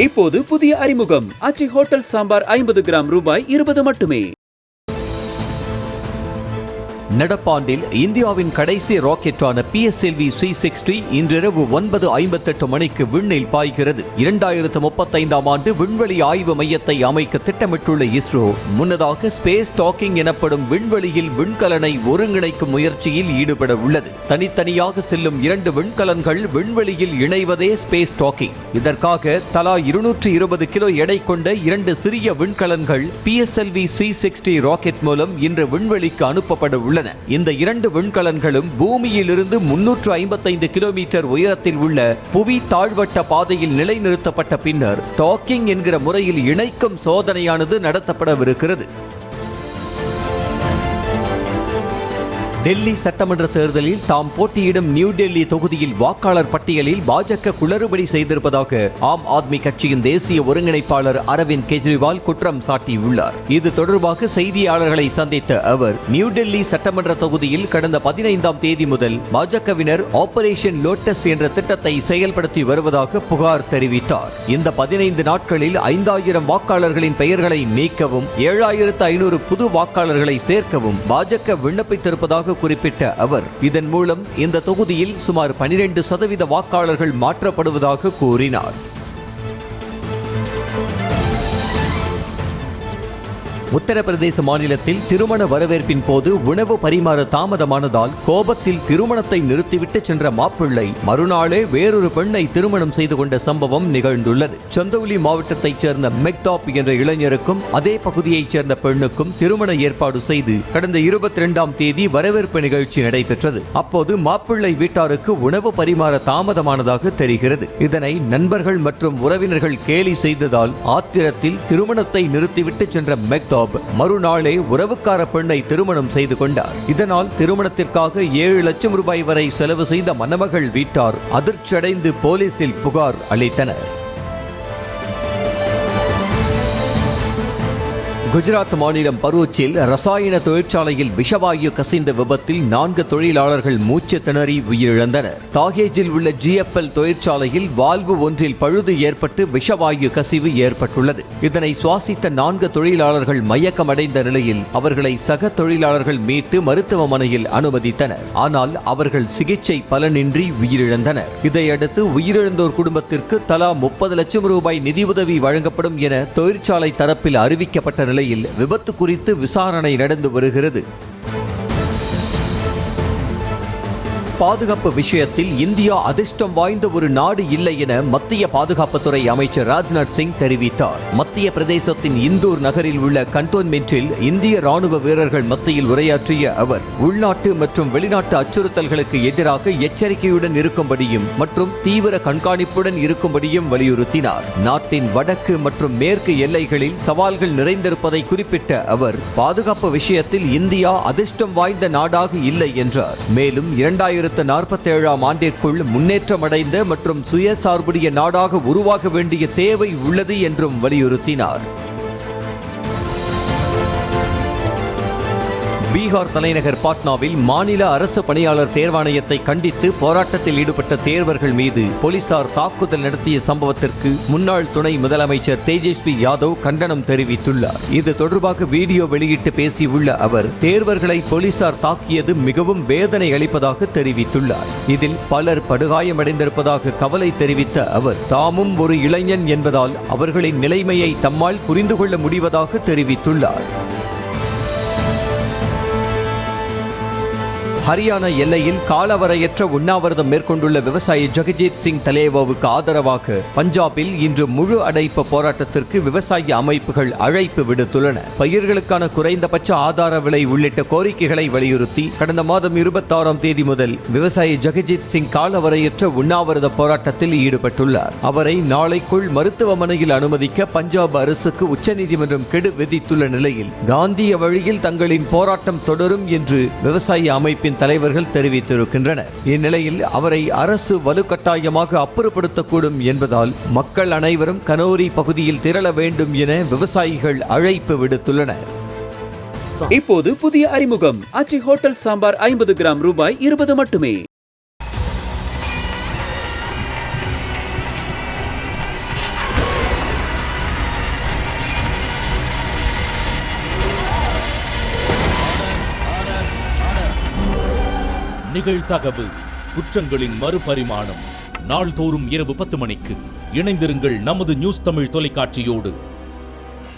இப்போது புதிய அறிமுகம் ஆச்சி ஹோட்டல் சாம்பார் 50 கிராம் ரூபாய் 20 மட்டுமே. நடப்பாண்டில் இந்தியாவின் கடைசி ராக்கெட்டான PSLV C-60 இன்றிரவு 9:58 மணிக்கு விண்ணில் பாய்கிறது. 2035ஆம் ஆண்டு விண்வெளி ஆய்வு மையத்தை அமைக்க திட்டமிட்டுள்ள இஸ்ரோ முன்னதாக ஸ்பேஸ் டாக்கிங் எனப்படும் விண்வெளியில் விண்கலனை ஒருங்கிணைக்கும் முயற்சியில் ஈடுபட உள்ளது. தனித்தனியாக செல்லும் 2 விண்கலன்கள் விண்வெளியில் இணைவதே ஸ்பேஸ் டாக்கிங். இதற்காக தலா 220 கிலோ எடை கொண்ட 2 சிறிய விண்கலன்கள் PSLV C-60 ராக்கெட் மூலம் இன்று விண்வெளிக்கு அனுப்பப்பட உள்ளன. இந்த 2 விண்கலன்களும் பூமியிலிருந்து 355 கிலோமீட்டர் உயரத்தில் உள்ள புவி தாழ்வட்ட பாதையில் நிலைநிறுத்தப்பட்ட பின்னர் டாக்கிங் என்கிற முறையில் இணைக்கும் சோதனையானது நடத்தப்படவிருக்கிறது. டெல்லி சட்டமன்ற தேர்தலில் தாம் போட்டியிடும் நியூ டெல்லி தொகுதியில் வாக்காளர் பட்டியலில் பாஜக குளறுபடி செய்திருப்பதாக ஆம் ஆத்மி கட்சியின் தேசிய ஒருங்கிணைப்பாளர் அரவிந்த் கெஜ்ரிவால் குற்றம் சாட்டியுள்ளார். இது தொடர்பாக செய்தியாளர்களை சந்தித்த அவர் நியூ டெல்லி சட்டமன்ற தொகுதியில் கடந்த 15ஆம் தேதி முதல் பாஜகவினர் ஆபரேஷன் லோட்டஸ் என்ற திட்டத்தை செயல்படுத்தி வருவதாக புகார் தெரிவித்தார். இந்த 15 நாட்களில் 5000 வாக்காளர்களின் பெயர்களை நீக்கவும் 7500 புது வாக்காளர்களை சேர்க்கவும் பாஜக விண்ணப்பித்திருப்பதாக குறிப்பிட்ட அவர் இதன் மூலம் இந்த தொகுதியில் சுமார் 12% வாக்காளர்கள் மாற்றப்படுவதாக கூறினார். உத்தரப்பிரதேச மாநிலத்தில் திருமண வரவேற்பின் போது உணவு பரிமாற தாமதமானதால் கோபத்தில் திருமணத்தை நிறுத்திவிட்டு சென்ற மாப்பிள்ளை மறுநாளே வேறொரு பெண்ணை திருமணம் செய்து கொண்ட சம்பவம் நிகழ்ந்துள்ளது. சந்தௌலி மாவட்டத்தைச் சேர்ந்த மெக்தாப் என்ற இளைஞருக்கும் அதே பகுதியைச் சேர்ந்த பெண்ணுக்கும் திருமண ஏற்பாடு செய்து கடந்த 22ஆம் தேதி வரவேற்பு நிகழ்ச்சி நடைபெற்றது. அப்போது மாப்பிள்ளை வீட்டாருக்கு உணவு பரிமாற தாமதமானதாக தெரிகிறது. இதனை நண்பர்கள் மற்றும் உறவினர்கள் கேலி செய்ததால் ஆத்திரத்தில் திருமணத்தை நிறுத்திவிட்டு சென்ற மெக்தாப் மறுநாளே உறவுக்கார பெண்ணை திருமணம் செய்து கொண்டார். இதனால் திருமணத்திற்காக 7 லட்சம் ரூபாய் வரை செலவு செய்த மணமகள் வீட்டார் அதிர்ச்சியடைந்து போலீசில் புகார் அளித்தனர். குஜராத் மாநிலம் பரூச்சில் ரசாயன தொழிற்சாலையில் விஷவாயு கசிந்த விபத்தில் 4 தொழிலாளர்கள் மூச்சு திணறி உயிரிழந்தனர். தாகேஜில் உள்ள GFL தொழிற்சாலையில் வால்வு ஒன்றில் பழுது ஏற்பட்டு விஷவாயு கசிவு ஏற்பட்டுள்ளது. இதனை சுவாசித்த 4 தொழிலாளர்கள் மயக்கமடைந்த நிலையில் அவர்களை சக தொழிலாளர்கள் மீட்டு மருத்துவமனையில் அனுமதித்தனர். ஆனால் அவர்கள் சிகிச்சை பலனின்றி உயிரிழந்தனர். இதையடுத்து உயிரிழந்தோர் குடும்பத்திற்கு தலா 30 லட்சம் ரூபாய் நிதியுதவி வழங்கப்படும் என தொழிற்சாலை தரப்பில் அறிவிக்கப்பட்ட நிலையில் விபத்து குறித்து விசாரணை நடந்து வருகிறது. பாதுகாப்பு விஷயத்தில் இந்தியா அதிர்ஷ்டம் வாய்ந்த ஒரு நாடு இல்லை என மத்திய பாதுகாப்புத்துறை அமைச்சர் ராஜ்நாத் சிங் தெரிவித்தார். மத்திய பிரதேசத்தின் இந்தூர் நகரில் உள்ள கண்டோன்மென்ட்டில் இந்திய ராணுவ வீரர்கள் மத்தியில் உரையாற்றிய அவர் உள்நாட்டு மற்றும் வெளிநாட்டு அச்சுறுத்தல்களுக்கு எதிராக எச்சரிக்கையுடன் இருக்கும்படியும் மற்றும் தீவிர கண்காணிப்புடன் இருக்கும்படியும் வலியுறுத்தினார். நாட்டின் வடக்கு மற்றும் மேற்கு எல்லைகளில் சவால்கள் நிறைந்திருப்பதை குறிப்பிட்ட அவர் பாதுகாப்பு விஷயத்தில் இந்தியா அதிர்ஷ்டம் வாய்ந்த நாடாக இல்லை என்றார். மேலும் 2047ஆம் ஆண்டிற்குள் முன்னேற்றமடைந்த மற்றும் சுயசார்புடைய நாடாக உருவாக வேண்டிய தேவை உள்ளது என்றும் வலியுறுத்தினார். பீகார் தலைநகர் பாட்னாவில் மாநில அரசு பணியாளர் தேர்வாணையத்தை கண்டித்து போராட்டத்தில் ஈடுபட்ட தேர்வர்கள் மீது போலீசார் தாக்குதல் நடத்திய சம்பவத்திற்கு முன்னாள் துணை முதலமைச்சர் தேஜஸ்வி யாதவ் கண்டனம் தெரிவித்துள்ளார். இது தொடர்பாக வீடியோ வெளியிட்டு பேசியுள்ள அவர் தேர்வர்களை போலீசார் தாக்கியது மிகவும் வேதனை அளிப்பதாக தெரிவித்துள்ளார். இதில் பலர் படுகாயமடைந்திருப்பதாக கவலை தெரிவித்த அவர் தாமும் ஒரு இளைஞன் என்பதால் அவர்களின் நிலைமையை தம்மால் புரிந்து கொள்ள முடிவதாக தெரிவித்துள்ளார். ஹரியானா எல்லையில் காலவரையற்ற உண்ணாவிரதம் மேற்கொண்டுள்ள விவசாயி ஜகஜீத் சிங் தலேவாவுக்கு ஆதரவாக பஞ்சாபில் இன்று முழு அடைப்பு போராட்டத்திற்கு விவசாய அமைப்புகள் அழைப்பு விடுத்துள்ளன. பயிர்களுக்கான குறைந்தபட்ச ஆதார விலை உள்ளிட்ட கோரிக்கைகளை வலியுறுத்தி கடந்த மாதம் 26ஆம் தேதி முதல் விவசாயி ஜகஜீத் சிங் காலவரையற்ற உண்ணாவிரத போராட்டத்தில் ஈடுபட்டுள்ளார். அவரை நாளைக்குள் மருத்துவமனையில் அனுமதிக்க பஞ்சாப் அரசுக்கு உச்சநீதிமன்றம் கெடு விதித்துள்ள நிலையில் காந்திய வழியில் தங்களின் போராட்டம் தொடரும் என்று விவசாய அமைப்பின் தலைவர்கள் தெரிவித்திருக்கின்றனர். இந்நிலையில் அவரை அரசு வலுக்கட்டாயமாக அப்புறப்படுத்தக்கூடும் என்பதால் மக்கள் அனைவரும் கனோரி பகுதியில் திரள வேண்டும் என விவசாயிகள் அழைப்பு விடுத்துள்ளனர். இப்போது புதிய அறிமுகம் ஆச்சி ஹோட்டல் சாம்பார் 50 கிராம் ரூபாய் 20 மட்டுமே. நிகழ்தகவு, குற்றங்களின் மறுபரிமாணம். நாள்தோறும் இரவு 10 மணிக்கு இணைந்திருங்கள் நமது நியூஸ் தமிழ் தொலைக்காட்சியோடு.